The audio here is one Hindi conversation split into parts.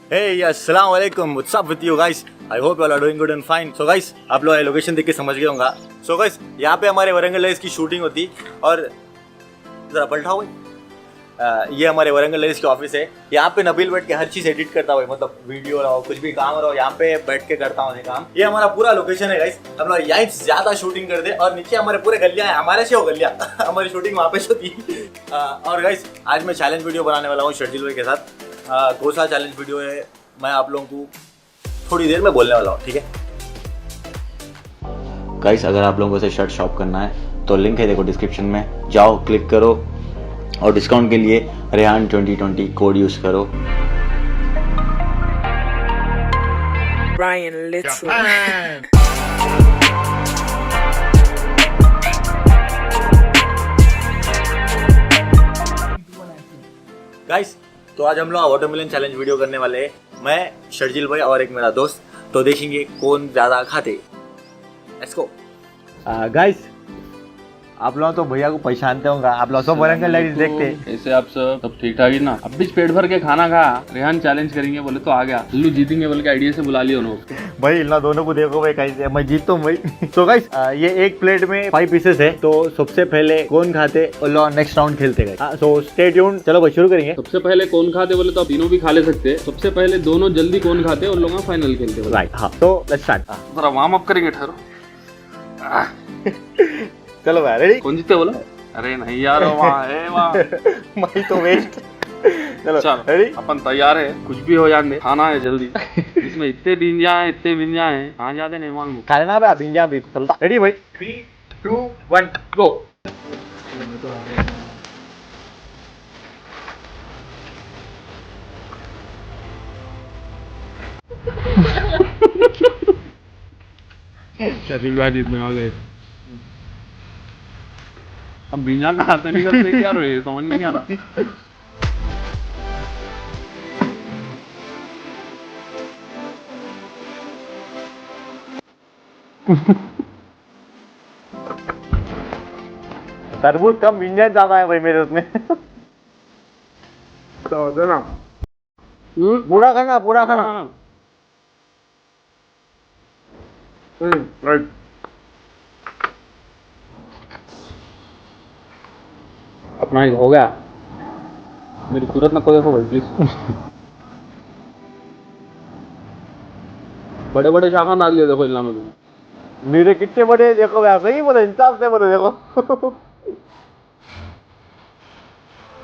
Hey, अस्सलाम वालेकुम. What's up with you guys? I hope you all are doing good and fine. So guys, आप लोग लोकेशन देख के समझ गए होंगे. So guys, यहाँ पे हमारे वरंगल लेस की शूटिंग होती और जरा पलटाओ भाई. ये हमारे वरंगल लेस की ऑफिस है. यहाँ पे नबील बैठ के हर चीज एडिट करता हुआ, मतलब वीडियो रहो कुछ भी काम रहो यहाँ पे बैठ के करता हूँ ये काम. ये हमारा पूरा लोकेशन है गाइस. हम लोग यहीं ज्यादा शूटिंग करते हैं और नीचे हमारे पूरे गलियां हैं. हमारे से हो गलियां. हमारी शूटिंग वहाँ पे होती. और गाइस आज मैं चैलेंज वीडियो बनाने वाला हूँ शर्जील भाई के साथ. कौन सा चैलेंज वीडियो है मैं आप लोगों को थोड़ी देर में बोलने वाला हूँ, ठीक है गाइस. अगर आप लोगों को शर्ट शॉप करना है तो लिंक है देखो डिस्क्रिप्शन में, जाओ क्लिक करो और डिस्काउंट के लिए रेहान 2020 कोड यूज करो. Brian Little. गाइस तो आज हम लोग वाटरमेलन चैलेंज वीडियो करने वाले हैं. मैं शर्जील भाई और एक मेरा दोस्त. तो देखेंगे कौन ज्यादा खाते. Let's go. गाइस आप लोग तो भैया को पहचानते होंगे. आप लोग सब वरंगल लेडीज देखते हैं. ऐसे आप सब ठीक ठाक ही ना. अब भी पेट भर के खाना खा. रेहान चैलेंज करेंगे बोले तो आ गया. लल्लू जीतेंगे बोल के आइडिया से बुला लिया उन्होंने. भाई इन दोनों को देखो भाई कैसे मैं जीतता हूँ भाई. तो गाइस ये एक प्लेट में 5 पीसेस है. तो सबसे पहले कौन खाते और लोग नेक्स्ट राउंड खेलते गए. So stay tuned. चलो भाई शुरू करेंगे. सबसे पहले कौन खाते बोले तो आप तीनों भी खा ले सकते. सबसे पहले दोनों जल्दी कौन खाते उन लोगों का फाइनल खेलते. राइट. हाँ तो लेट्स स्टार्ट. जरा वार्म अप करेंगे. ठहरो. चलो भाई रेडी. कौन जीते बोला. अरे नहीं यार वहाँ है वहाँ. मैं तो वेस्ट. चलो रेडी. अपन तैयार है. कुछ भी हो जाने खाना है जल्दी. इसमें इतने बिंजा हैं कहाँ जाते नहीं मालूम. खा लेना भाई. बिंजा भी चलता. रेडी भाई. 3 2 1 गो. शरीर भाई में आ गए. अब बिना खाते नहीं करते क्या रहे समझ नहीं आ रहा. तरबूज कम बिंजा ज्यादा है भाई मेरे उसमें. तो देना. पूरा खाना पूरा खाना. राइट. अपना ही हो गया. मेरी सूरत ना कोई देखो भाई प्लीज. बड़े बड़े शाखा डाल दिए देखो इलामे में. मेरे कितने बड़े देखो यार. सही बोले इंसाफ से बोले देखो.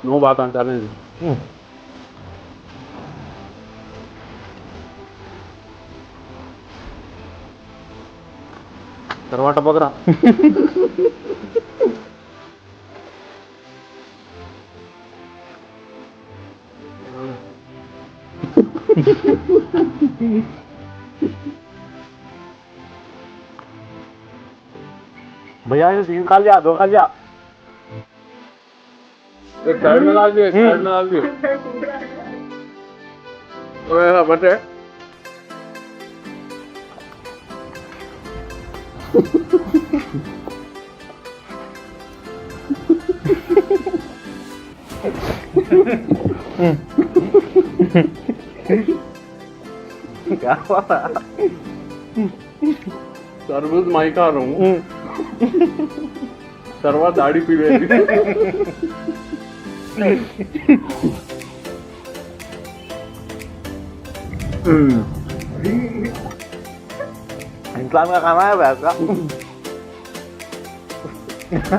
नो बात आने दे. करवा टपक रहा. भैया ये 3 खा लिया 2 खा लिया. एक साइड में डाल दिए. एक साइड में डाल दिए. ओए बटे. क्या हुआ. तरबूज मैं खा रहा हूँ. सरवा दाढ़ी पी रही. इंसान का खाना है वैसा.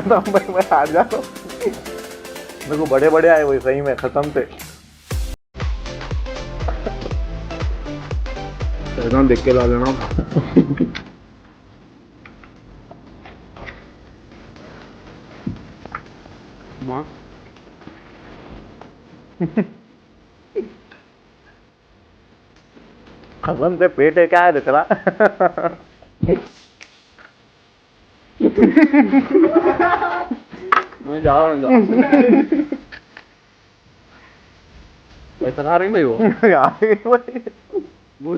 तो मैं हार जाता हूँ. मेरे को बड़े बड़े आए वही सही में खत्म थे. देख के ला लेना. माँ खत्म से पेट है क्या है तेरा. मैं जा रहा हूँ. पैसा खा रही भाई वो. वो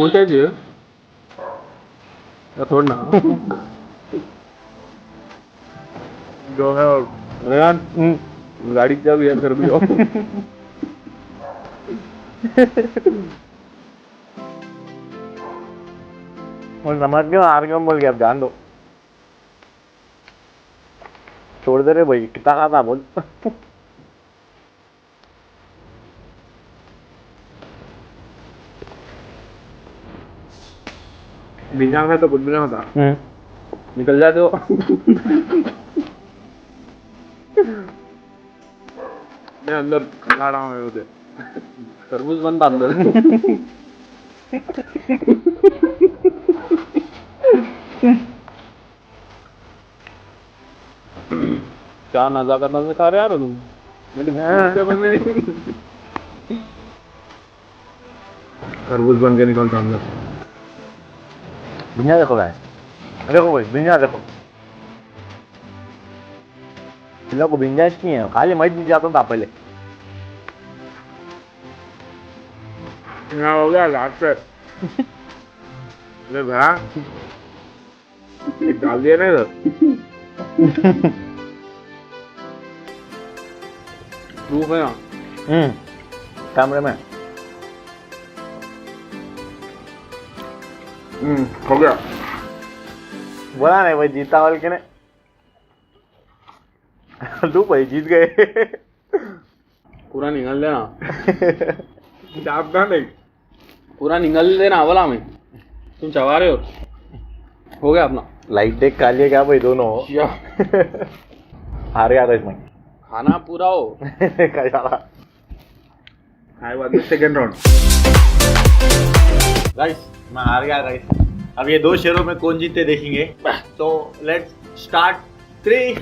चाहिए थोड़ा ना. जो है रेहान गाड़ी की चाबी याद कर दियो। और समझ क्यों हार क्यों बोल गया, अब जान दो, छोड़ दे रे भाई, कितना खाता बोल। बिना खाए तो कुछ भी नहीं होता, निकल जाते हो। मैं अंदर खा रहा हूँ उधर, तरबूज बनता अंदर। क्या नजाकत से खा रहे यार तुम, तरबूज बन के निकलता अंदर। दुनिया देखो भाई, देखो भाई दुनिया देखो, इन लोग को बिंजाइश नहीं है, खाली मैं जीत जाता हूँ था पहले। हो गया लास्ट पे। अरे भैया डाल दिया ना इधर। प्रूफ है ना, कैमरे में। हो गया। बोला नहीं भाई जीता वाल के ने। तू भाई जीत गए। पूरा निकल देना। नहीं पूरा निकल देना बोला मैं, तुम चबा रहे हो गया अपना। लाइट देख खा लिया क्या भाई दोनों? हार गया था इसमें। खाना पूरा हो। Second round. गाइस मैं हार गया गाइस। अब ये 2 शेयरों में कौन जीतते देखेंगे। तो लेट्स स्टार्ट 3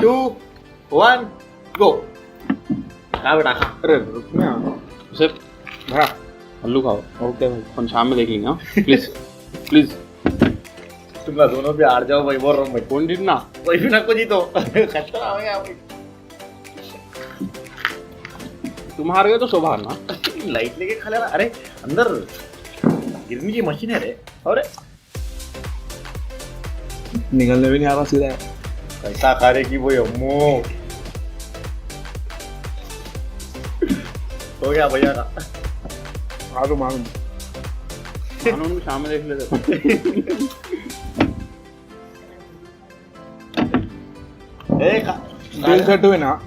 2 1 गो। क्या बेटा खा? अरे उसे भरा आलू खाओ। ओके भाई, अपन शाम में देख लेंगे। हाँ प्लीज प्लीज। तुम लोग दोनों भी हार जाओ भाई, बोल रहा हूँ भाई। कौन जीतना? कोई भी ना को जीतो। खतरा हो गया भाई। तुम हार गए तो शोभा हारना। लाइट लेके खा लेना। अरे अंदर गिरने की मशीन है रे। अरे निकलने भी नहीं आ रहा सीधा। कैसा खा रहे की वो अम्मो। हो गया भैया का। मालूम शाम में देख लेते। सेट हुए ना।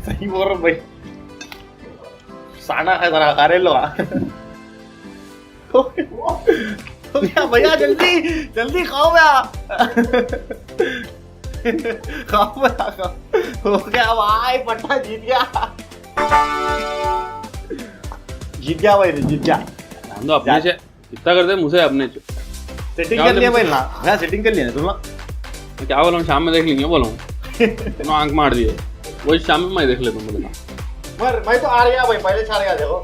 सही बोल रहा हूँ भाई। साना है जरा खा रहे लो। तो क्या भैया, जल्दी जल्दी खाओ भैया। खाओ भैया खाओ। हो गया भाई, पट्टा जीत गया। जीत गया भाई, जीत गया। हम तो अपने से इतना करते मुझे अपने से सेटिंग कर लिया भाई ना। भैया सेटिंग कर लिया ना तुम लोग। मैं क्या बोला हूँ, शाम में देख लेंगे बोला हूँ। तुम आंख मार दिए, वही शाम में मैं देख लेता हूँ। मर मैं तो आ गया भाई, पहले छाड़ गया देखो।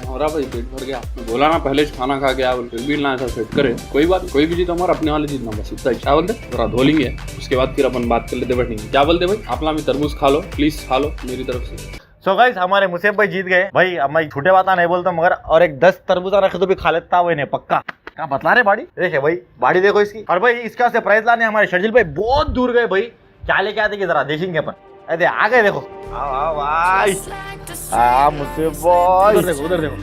हो रहा भाई, पेट भर गया। मैं बोला ना पहले खाना खा के बोल फिर भी ना ऐसा सेट करे। कोई बात, कोई भी जीत हमारा अपने वाले जीतना बस इतना। क्या बोलते थोड़ा धो लेंगे, उसके बाद फिर अपन बात कर लेते बैठेंगे। क्या बोलते भाई? अपना भी तरबूज खा लो प्लीज, खा लो मेरी तरफ से। सो गाइस हमारे मुसेब भाई जीत गए भाई। अब मैं छोटे बात नहीं बोलता, मगर और एक 10 तरबूजा रखे तो भी खा लेता वो इन्हें पक्का। क्या बतला रहे बाड़ी देखे भाई, बाड़ी देखो इसकी। और भाई इसका से प्राइस लाने हमारे शर्जिल भाई बहुत दूर गए भाई। क्या लेके आते कि जरा देखेंगे अपन। अरे आ गए देखो। आओ भाई, मुसेब भाई उधर देखो।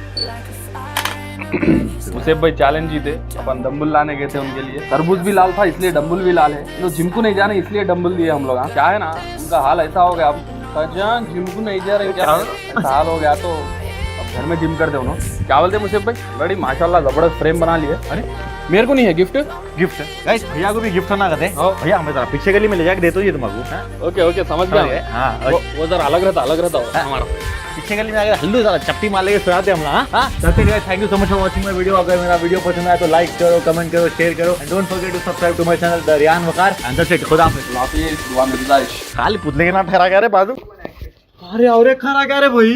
मुसेब भाई चैलेंज जीते। अपन डम्बल लाने गए थे उनके लिए। तरबूज भी लाल था इसलिए डम्बल भी लाल है। तो जिम को नहीं जाने इसलिए डम्बल दिए हम लोग। क्या है ना, उनका हाल ऐसा हो गया अब जिम को नहीं जा रहे। क्या हाल हो गया, तो अब घर में जिम कर दो ना। क्या बोलते मुसेब भाई? बड़ी माशाल्लाह जबरदस्त फ्रेम बना लिए। अरे मेरे को नहीं है गिफ्ट। गिफ्ट गाइस भैया को भी गिफ्ट ना करते भैया। हमें जरा पीछे गली में ले जाके देते हो ये तुमको। ओके ओके समझ गया। हाँ वो जरा अलग रहता हमारा। पीछे गली में आगे हल्लू जरा चप्टी मार लेके सुनाते हम लोग। हाँ thank you so much for watching my video. अगर मेरा वीडियो पसंद आया तो लाइक करो, कमेंट करो, शेयर करो and don't forget to subscribe to my channel the Riyan Waqar. And that's it. खुदा हाफिज़। दुआ में गुजारिश। खाली पुतले के नाम ठहरा क्या रे बाजू। अरे और खरा क्या रे भाई,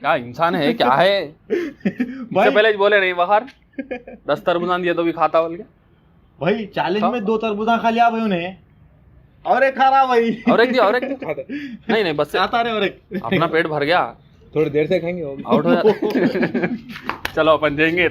क्या इंसान है क्या है। इससे पहले बोले नहीं बाहर 10 तरबूजा दिए तो भी खाता बोल के भाई। चैलेंज में 2 तरबूजा खा लिया भाई उन्हें। और एक खा रहा भाई। और एक दिया नहीं बस आता रहे। और एक अपना पेट भर गया, थोड़ी देर से खाएंगे आउट हो जाए। चलो अपन जाएंगे।